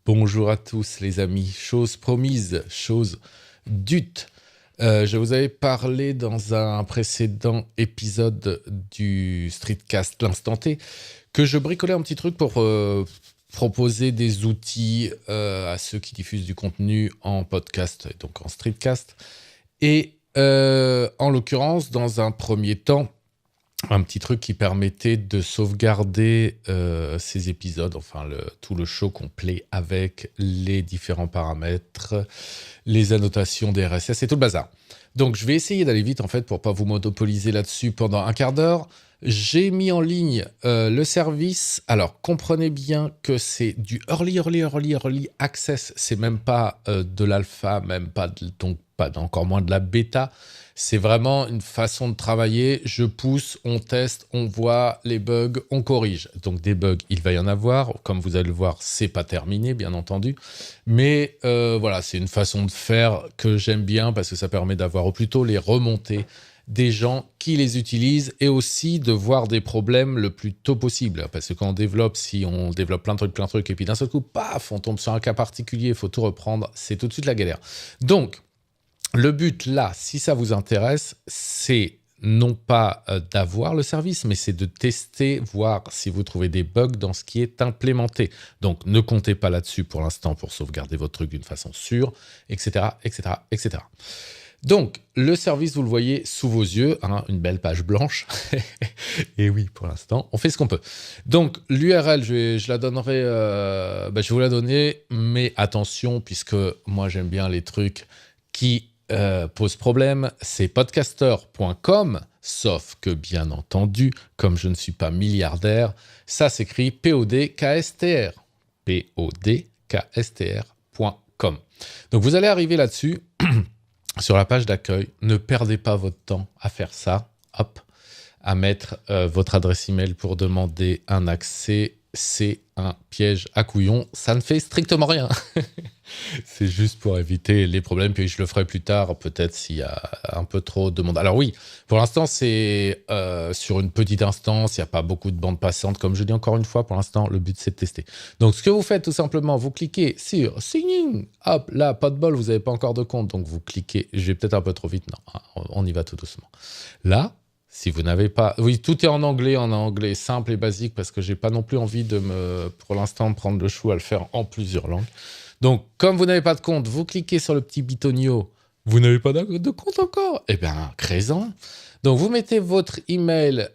Bonjour à tous les amis, chose promise, chose dute. Je vous avais parlé dans un précédent épisode du Streetcast L'Instant T que je bricolais un petit truc pour proposer des outils à ceux qui diffusent du contenu en podcast, et donc en Streetcast. Et en l'occurrence, dans un premier temps, un petit truc qui permettait de sauvegarder ces épisodes, enfin tout le show complet avec les différents paramètres, les annotations des RSS et tout le bazar. Donc je vais essayer d'aller vite en fait pour pas vous monopoliser là-dessus pendant un quart d'heure. J'ai mis en ligne le service. Alors comprenez bien que c'est du early access. C'est même pas de l'alpha, même pas donc pas encore moins de la bêta. C'est vraiment une façon de travailler. Je pousse, on teste, on voit les bugs, on corrige. Donc des bugs, il va y en avoir. Comme vous allez le voir, c'est pas terminé, bien entendu. Mais voilà, c'est une façon de faire que j'aime bien parce que ça permet d'avoir au plus tôt les remontées des gens qui les utilisent et aussi de voir des problèmes le plus tôt possible. Parce que quand on développe, si on développe plein de trucs et puis d'un seul coup, paf, on tombe sur un cas particulier, il faut tout reprendre, c'est tout de suite la galère. Donc, le but là, si ça vous intéresse, c'est non pas d'avoir le service, mais c'est de tester, voir si vous trouvez des bugs dans ce qui est implémenté. Donc, ne comptez pas là-dessus pour l'instant pour sauvegarder votre truc d'une façon sûre, etc., etc., etc. Donc, le service, vous le voyez sous vos yeux, hein, une belle page blanche. Et oui, pour l'instant, on fait ce qu'on peut. Donc, l'URL, je la donnerai, je vais vous la donner, mais attention, puisque moi, j'aime bien les trucs qui posent problème. C'est podcaster.com, sauf que, bien entendu, comme je ne suis pas milliardaire, ça s'écrit PODKSTR. PODKSTR.com. Donc, vous allez arriver là-dessus. Sur la page d'accueil, ne perdez pas votre temps à faire ça, hop, à mettre votre adresse email pour demander un accès. C'est un piège à couillon, ça ne fait strictement rien. C'est juste pour éviter les problèmes, puis je le ferai plus tard, peut-être s'il y a un peu trop de monde. Alors oui, pour l'instant, c'est sur une petite instance, il n'y a pas beaucoup de bandes passantes. Comme je dis encore une fois, pour l'instant, le but, c'est de tester. Donc, ce que vous faites, tout simplement, vous cliquez sur « Sign in ». Hop, là, pas de bol, vous n'avez pas encore de compte. Donc, vous cliquez, je vais peut-être un peu trop vite. Non, on y va tout doucement. Là, si vous n'avez pas... Oui, tout est en anglais simple et basique, parce que je n'ai pas non plus envie pour l'instant, prendre le chou à le faire en plusieurs langues. Donc, comme vous n'avez pas de compte, vous cliquez sur le petit bitonio. Vous n'avez pas de compte encore? Eh bien, créez-en. Donc, vous mettez votre email,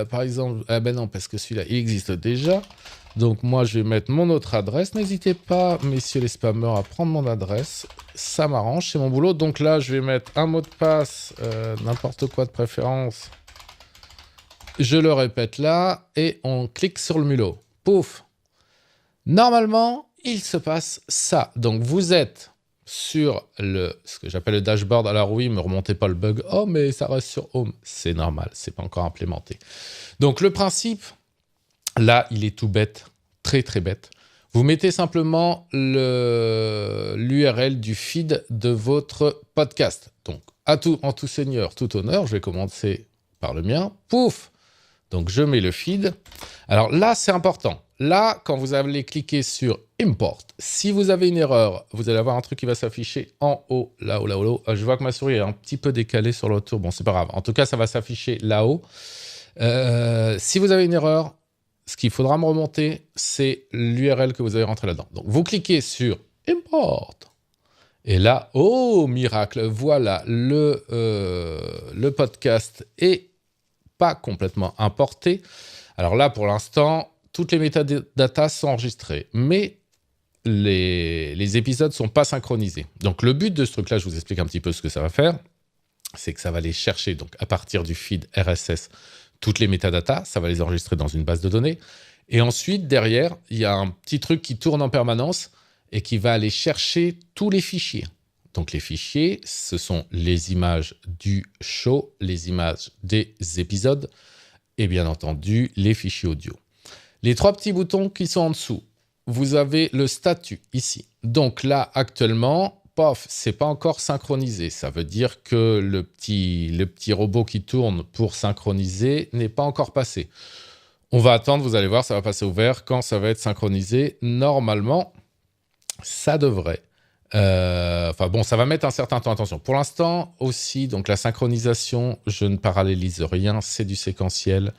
par exemple. Ah ben non, parce que celui-là, il existe déjà. Donc, moi, je vais mettre mon autre adresse. N'hésitez pas, messieurs les spammers, à prendre mon adresse. Ça m'arrange, c'est mon boulot. Donc là, je vais mettre un mot de passe, n'importe quoi de préférence. Je le répète là, et on clique sur le mulot. Pouf! Normalement, il se passe ça. Donc, vous êtes sur ce que j'appelle le dashboard. Alors oui, ne me remontez pas le bug. Oh, mais ça reste sur Home. C'est normal, c'est pas encore implémenté. Donc, le principe, là, il est tout bête, très très bête. Vous mettez simplement l'URL du feed de votre podcast. Donc, en tout seigneur, tout honneur, je vais commencer par le mien. Pouf! Donc, je mets le feed. Alors là, c'est important. Là, quand vous allez cliquer sur Import, si vous avez une erreur, vous allez avoir un truc qui va s'afficher en haut, là-haut. Je vois que ma souris est un petit peu décalée sur le tour. Bon, c'est pas grave. En tout cas, ça va s'afficher là-haut. Si vous avez une erreur, ce qu'il faudra me remonter, c'est l'URL que vous avez rentré là-dedans. Donc, vous cliquez sur Import. Et là, oh, miracle, voilà, le podcast est pas complètement importé. Alors là, pour l'instant, toutes les métadatas sont enregistrées, mais les épisodes ne sont pas synchronisés. Donc, le but de ce truc-là, je vous explique un petit peu ce que ça va faire, c'est que ça va aller chercher, donc à partir du feed RSS, toutes les métadatas, ça va les enregistrer dans une base de données. Et ensuite, derrière, il y a un petit truc qui tourne en permanence et qui va aller chercher tous les fichiers. Donc, les fichiers, ce sont les images du show, les images des épisodes et bien entendu, les fichiers audio. Les trois petits boutons qui sont en dessous, vous avez le statut ici. Donc là, actuellement, pof, c'est pas encore synchronisé. Ça veut dire que le petit robot qui tourne pour synchroniser n'est pas encore passé. On va attendre, vous allez voir, ça va passer au vert quand ça va être synchronisé. Normalement, ça devrait. Enfin bon, ça va mettre un certain temps. Attention. Pour l'instant aussi, donc la synchronisation, je ne parallélise rien, c'est du séquentiel.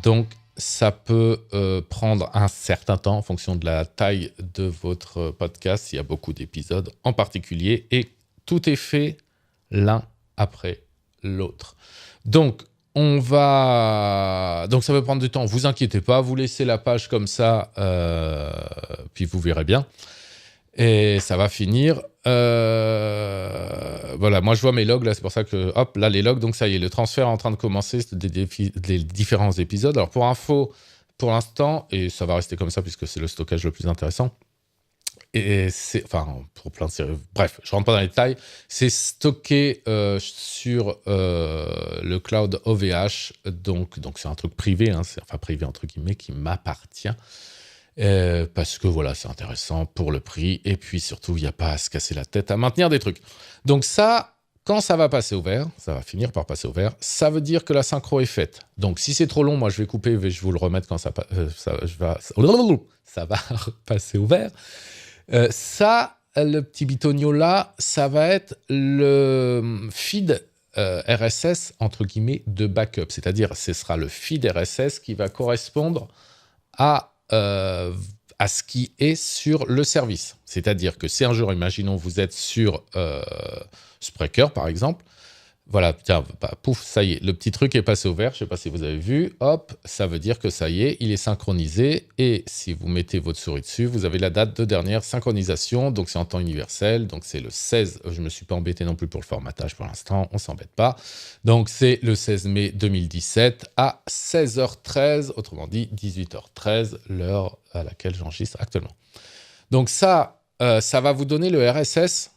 Donc ça peut prendre un certain temps en fonction de la taille de votre podcast. Il y a beaucoup d'épisodes en particulier et tout est fait l'un après l'autre. Donc donc ça va prendre du temps. Vous inquiétez pas, vous laissez la page comme ça, puis vous verrez bien. Et ça va finir. Voilà, moi je vois mes logs là, c'est pour ça que hop, là les logs. Donc ça y est, le transfert est en train de commencer des différents épisodes. Alors pour info, pour l'instant, et ça va rester comme ça puisque c'est le stockage le plus intéressant. Et c'est, enfin, pour plein de séries. Bref, je rentre pas dans les détails. C'est stocké sur le cloud OVH. Donc c'est un truc privé, hein, enfin privé entre guillemets, qui m'appartient. Parce que voilà, c'est intéressant pour le prix. Et puis surtout, il n'y a pas à se casser la tête à maintenir des trucs. Donc ça, quand ça va passer au vert, ça va finir par passer au vert, ça veut dire que la synchro est faite. Donc si c'est trop long, moi je vais couper, je vais vous le remettre quand ça va passer au vert. Ça, le petit bitonio là, ça va être le feed RSS, entre guillemets, de backup. C'est-à-dire, ce sera le feed RSS qui va correspondre à ce qui est sur le service. C'est-à-dire que si un jour, imaginons, vous êtes sur Spreaker, par exemple, voilà, tiens, pouf, ça y est, le petit truc est passé au vert, je ne sais pas si vous avez vu, hop, ça veut dire que ça y est, il est synchronisé, et si vous mettez votre souris dessus, vous avez la date de dernière synchronisation, donc c'est en temps universel, donc c'est le 16, je ne me suis pas embêté non plus pour le formatage pour l'instant, on ne s'embête pas, donc c'est le 16 mai 2017 à 16h13, autrement dit 18h13, l'heure à laquelle j'enregistre actuellement. Donc ça va vous donner le RSS.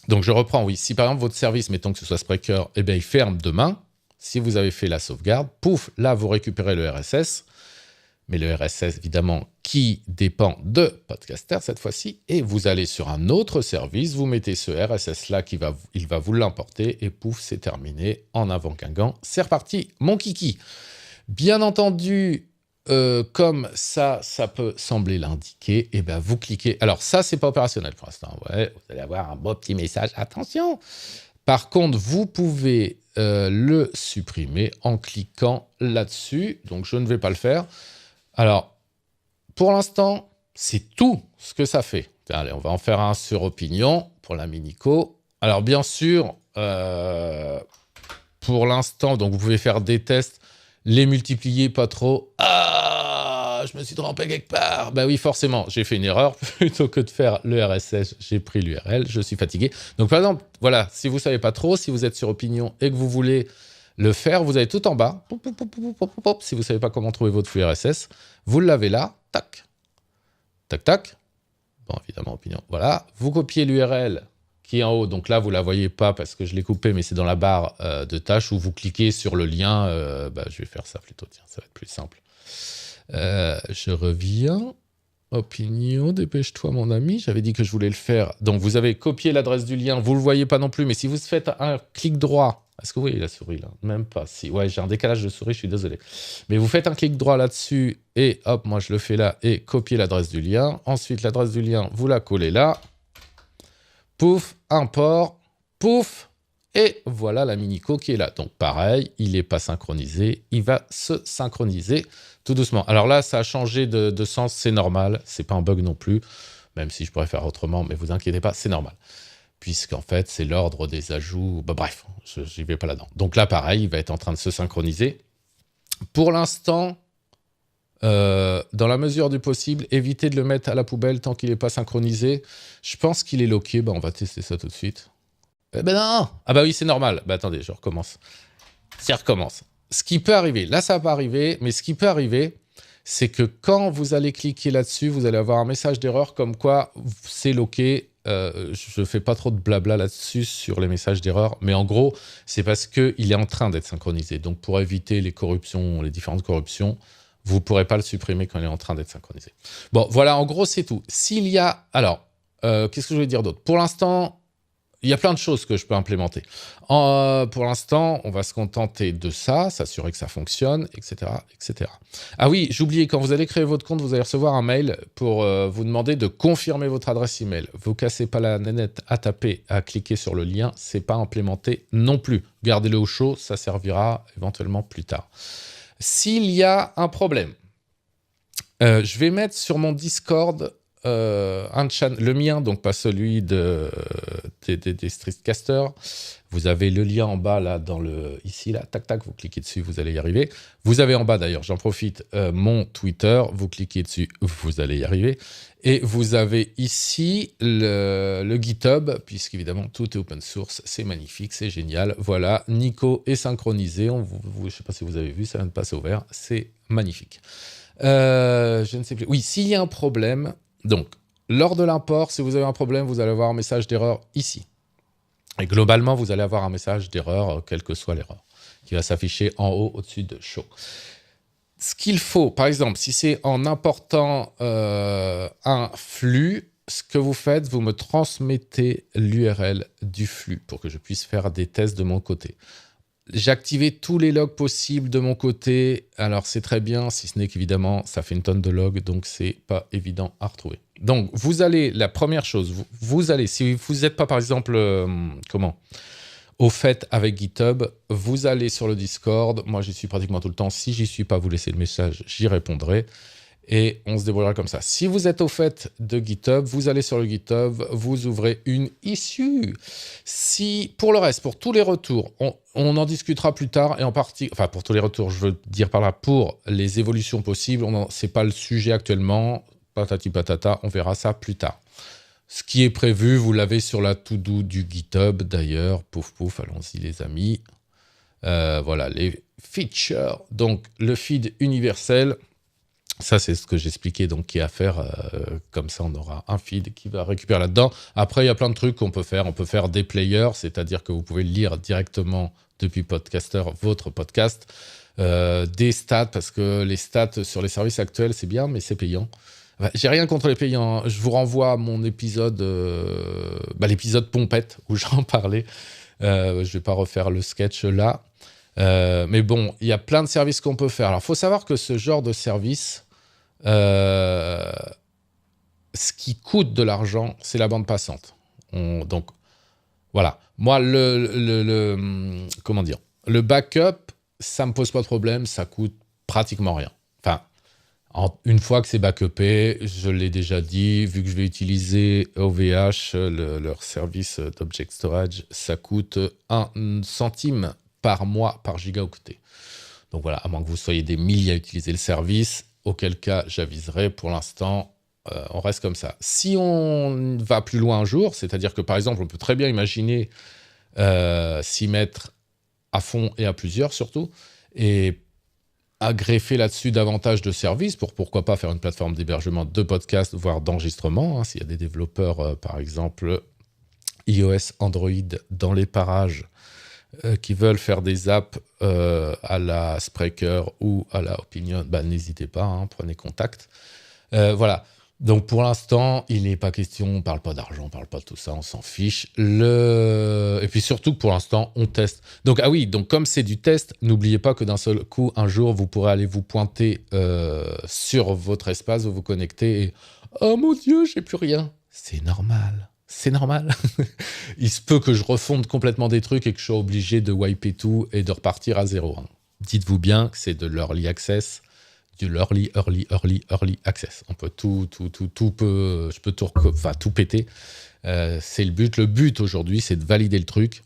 Donc je reprends, oui, si par exemple votre service, mettons que ce soit Spreaker, eh bien il ferme demain, si vous avez fait la sauvegarde, pouf, là vous récupérez le RSS, mais le RSS évidemment qui dépend de Podcaster cette fois-ci, et vous allez sur un autre service, vous mettez ce RSS-là, il va vous l'importer, et pouf, c'est terminé, en avant Guingamp, c'est reparti, mon kiki. Bien entendu, comme ça peut sembler l'indiquer, et ben vous cliquez. Alors ça, c'est pas opérationnel pour l'instant. Ouais, vous allez avoir un beau petit message. Attention. Par contre, vous pouvez le supprimer en cliquant là-dessus. Donc je ne vais pas le faire. Alors, pour l'instant, c'est tout ce que ça fait. Allez, on va en faire un sur Opinion pour la Minico. Alors bien sûr, pour l'instant, donc vous pouvez faire des tests. Les multiplier pas trop. Ah, je me suis trompé quelque part. Bah oui, forcément, j'ai fait une erreur. Plutôt que de faire le RSS, j'ai pris l'URL. Je suis fatigué. Donc, par exemple, voilà, si vous ne savez pas trop, si vous êtes sur Opinion et que vous voulez le faire, vous avez tout en bas. Si vous ne savez pas comment trouver votre flux RSS, vous l'avez là. Tac. Tac, tac. Bon, évidemment, Opinion. Voilà. Vous copiez l'URL qui est en haut, donc là vous ne la voyez pas parce que je l'ai coupé, mais c'est dans la barre de tâches où vous cliquez sur le lien. Je vais faire ça plutôt, tiens, ça va être plus simple. Je reviens. Opinion, dépêche-toi mon ami, j'avais dit que je voulais le faire. Donc vous avez copié l'adresse du lien, vous ne le voyez pas non plus, mais si vous faites un clic droit, est-ce que vous voyez la souris là? Même pas, si. Ouais, j'ai un décalage de souris, je suis désolé. Mais vous faites un clic droit là-dessus, et hop, moi je le fais là, et copier l'adresse du lien. Ensuite, l'adresse du lien, vous la collez là. Pouf, import, pouf, et voilà la Minico qui est là. Donc pareil, il n'est pas synchronisé, il va se synchroniser tout doucement. Alors là, ça a changé de sens, c'est normal, c'est pas un bug non plus, même si je pourrais faire autrement, mais vous inquiétez pas, c'est normal. Puisqu'en fait, c'est l'ordre des ajouts, bref, j'y vais pas là-dedans. Donc là, pareil, il va être en train de se synchroniser. Pour l'instant, dans la mesure du possible, évitez de le mettre à la poubelle tant qu'il n'est pas synchronisé. Je pense qu'il est loqué. On va tester ça tout de suite. Non. Ah bah oui, c'est normal. Attendez, je recommence. Ça recommence. Ce qui peut arriver, là ça va pas arriver, mais ce qui peut arriver, c'est que quand vous allez cliquer là-dessus, vous allez avoir un message d'erreur comme quoi c'est loqué. Je ne fais pas trop de blabla là-dessus sur les messages d'erreur, mais en gros, c'est parce qu'il est en train d'être synchronisé. Donc pour éviter les corruptions, les différentes corruptions, vous ne pourrez pas le supprimer quand il est en train d'être synchronisé. Bon, voilà, en gros, c'est tout. S'il y a... Alors, qu'est-ce que je voulais dire d'autre? Pour l'instant, il y a plein de choses que je peux implémenter. Pour l'instant, on va se contenter de ça, s'assurer que ça fonctionne, etc., etc. Ah oui, j'oubliais, quand vous allez créer votre compte, vous allez recevoir un mail pour vous demander de confirmer votre adresse email. Vous cassez pas la nénette à taper, à cliquer sur le lien, c'est pas implémenté non plus. Gardez-le au chaud, ça servira éventuellement plus tard. S'il y a un problème, je vais mettre sur mon Discord un channel, le mien, donc pas celui des Streetcasters. Vous avez le lien en bas, là, ici, là, tac, tac, vous cliquez dessus, vous allez y arriver. Vous avez en bas, d'ailleurs, j'en profite, mon Twitter, vous cliquez dessus, vous allez y arriver. Et vous avez ici le GitHub, puisqu'évidemment, tout est open source, c'est magnifique, c'est génial. Voilà, Nico est synchronisé, je ne sais pas si vous avez vu, ça vient de passer au vert, c'est magnifique. Je ne sais plus. Oui, s'il y a un problème, donc, lors de l'import, si vous avez un problème, vous allez avoir un message d'erreur ici. Et globalement, vous allez avoir un message d'erreur, quelle que soit l'erreur, qui va s'afficher en haut, au-dessus de show. Ce qu'il faut, par exemple, si c'est en important un flux, ce que vous faites, vous me transmettez l'URL du flux pour que je puisse faire des tests de mon côté. J'ai activé tous les logs possibles de mon côté. Alors, c'est très bien, si ce n'est qu'évidemment, ça fait une tonne de logs, donc c'est pas évident à retrouver. Donc, vous allez, la première chose, vous allez, si vous n'êtes pas, par exemple, au fait avec GitHub, vous allez sur le Discord. Moi, j'y suis pratiquement tout le temps. Si j'y suis pas, vous laissez le message, j'y répondrai. Et on se débrouillera comme ça. Si vous êtes au fait de GitHub, vous allez sur le GitHub, vous ouvrez une issue. Si, pour le reste, pour tous les retours, on en discutera plus tard, et en partie, enfin pour tous les retours, je veux dire par là, pour les évolutions possibles, c'est pas le sujet actuellement, patati patata, on verra ça plus tard. Ce qui est prévu, vous l'avez sur la to-do du GitHub d'ailleurs, pouf pouf, allons-y les amis. Voilà, les features, donc le feed universel. Ça, c'est ce que j'expliquais, donc, qui est à faire. Comme ça, on aura un feed qui va récupérer là-dedans. Après, il y a plein de trucs qu'on peut faire. On peut faire des players, c'est-à-dire que vous pouvez lire directement depuis Podcaster votre podcast. Des stats, parce que les stats sur les services actuels, c'est bien, mais c'est payant. Enfin, j'ai rien contre les payants. Je vous renvoie à mon épisode, l'épisode Pompette, où j'en parlais. Je ne vais pas refaire le sketch là. Mais bon, il y a plein de services qu'on peut faire. Alors, il faut savoir que ce genre de service, ce qui coûte de l'argent, c'est la bande passante. Donc, voilà. Moi, comment dire, le backup, ça me pose pas de problème, ça coûte pratiquement rien. Enfin, une fois que c'est backupé, je l'ai déjà dit, vu que je vais utiliser OVH, leur service d'object storage, ça coûte 1 centime par mois par gigaoctet. Donc voilà, à moins que vous soyez des milliers à utiliser le service, auquel cas j'aviserai. Pour l'instant, on reste comme ça. Si on va plus loin un jour, c'est-à-dire que par exemple, on peut très bien imaginer s'y mettre à fond et à plusieurs surtout, et greffer là-dessus davantage de services pour pourquoi pas faire une plateforme d'hébergement de podcasts, voire d'enregistrement, s'il y a des développeurs, par exemple, iOS, Android, dans les parages, qui veulent faire des apps à la Spreaker ou à la Opinion, n'hésitez pas, prenez contact. Voilà. Donc pour l'instant, il n'est pas question, on ne parle pas d'argent, on ne parle pas de tout ça, on s'en fiche. Et puis surtout, pour l'instant, on teste. Donc donc comme c'est du test, n'oubliez pas que d'un seul coup, un jour, vous pourrez aller vous pointer sur votre espace, vous connecter et « Oh mon Dieu, j'ai plus rien !» C'est normal. C'est normal. Il se peut que je refonde complètement des trucs et que je sois obligé de wiper tout et de repartir à zéro. Dites-vous bien que c'est de l'early access, du early access. On peut je peux tout péter. C'est le but. Le but aujourd'hui, c'est de valider le truc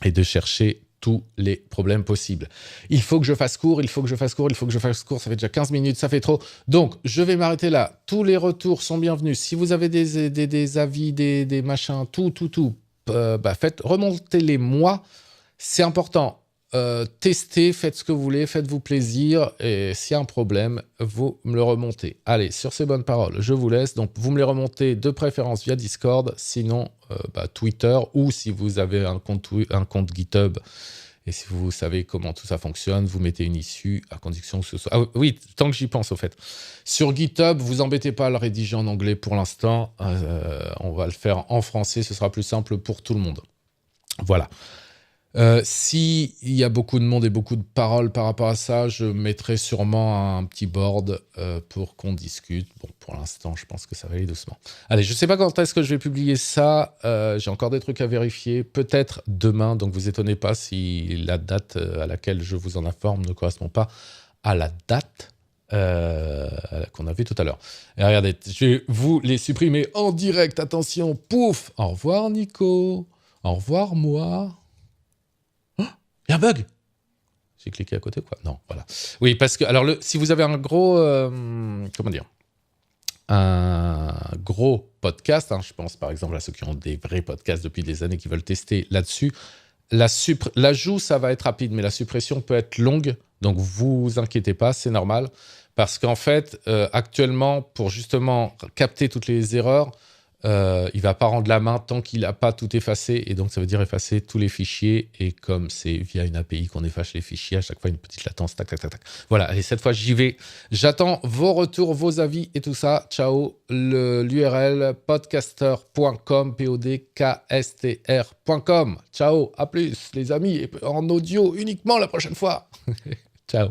et de chercher tous les problèmes possibles. Il faut que je fasse court, ça fait déjà 15 minutes, ça fait trop. Donc, je vais m'arrêter là. Tous les retours sont bienvenus. Si vous avez des avis, des machins, remontez-les moi. C'est important. Testez, faites ce que vous voulez, faites-vous plaisir. Et s'il y a un problème, vous me le remontez. Allez, sur ces bonnes paroles, je vous laisse. Donc, vous me les remontez de préférence via Discord, sinon Twitter, ou si vous avez un compte GitHub Et si vous savez comment tout ça fonctionne, vous mettez une issue à condition que ce soit... Ah oui, tant que j'y pense au fait. Sur GitHub, vous embêtez pas à le rédiger en anglais pour l'instant. On va le faire en français, ce sera plus simple pour tout le monde. Voilà. S'il y a beaucoup de monde et beaucoup de paroles par rapport à ça, je mettrai sûrement un petit board pour qu'on discute. Bon, pour l'instant, je pense que ça va aller doucement. Allez, je ne sais pas quand est-ce que je vais publier ça. J'ai encore des trucs à vérifier. Peut-être demain, donc vous étonnez pas si la date à laquelle je vous en informe ne correspond pas à la date qu'on a vue tout à l'heure. Et regardez, je vais vous les supprimer en direct. Attention, pouf. Au revoir, Nico. Au revoir, moi. Il y a un bug. J'ai cliqué à côté, quoi. Non, voilà. Oui, parce que, alors, si vous avez un gros, comment dire, un gros podcast, hein, je pense par exemple à ceux qui ont des vrais podcasts depuis des années qui veulent tester là-dessus, l'ajout, ça va être rapide, mais la suppression peut être longue, donc vous inquiétez pas, c'est normal, parce qu'en fait, actuellement, pour justement capter toutes les erreurs, il va pas rendre la main tant qu'il n'a pas tout effacé, et donc ça veut dire effacer tous les fichiers, et comme c'est via une API qu'on efface les fichiers, à chaque fois une petite latence, tac, tac, tac, tac. Voilà, allez, cette fois j'y vais. J'attends vos retours, vos avis et tout ça. Ciao, l'URL podcaster.com, podkstr.com. Ciao, à plus les amis, et en audio uniquement la prochaine fois. Ciao.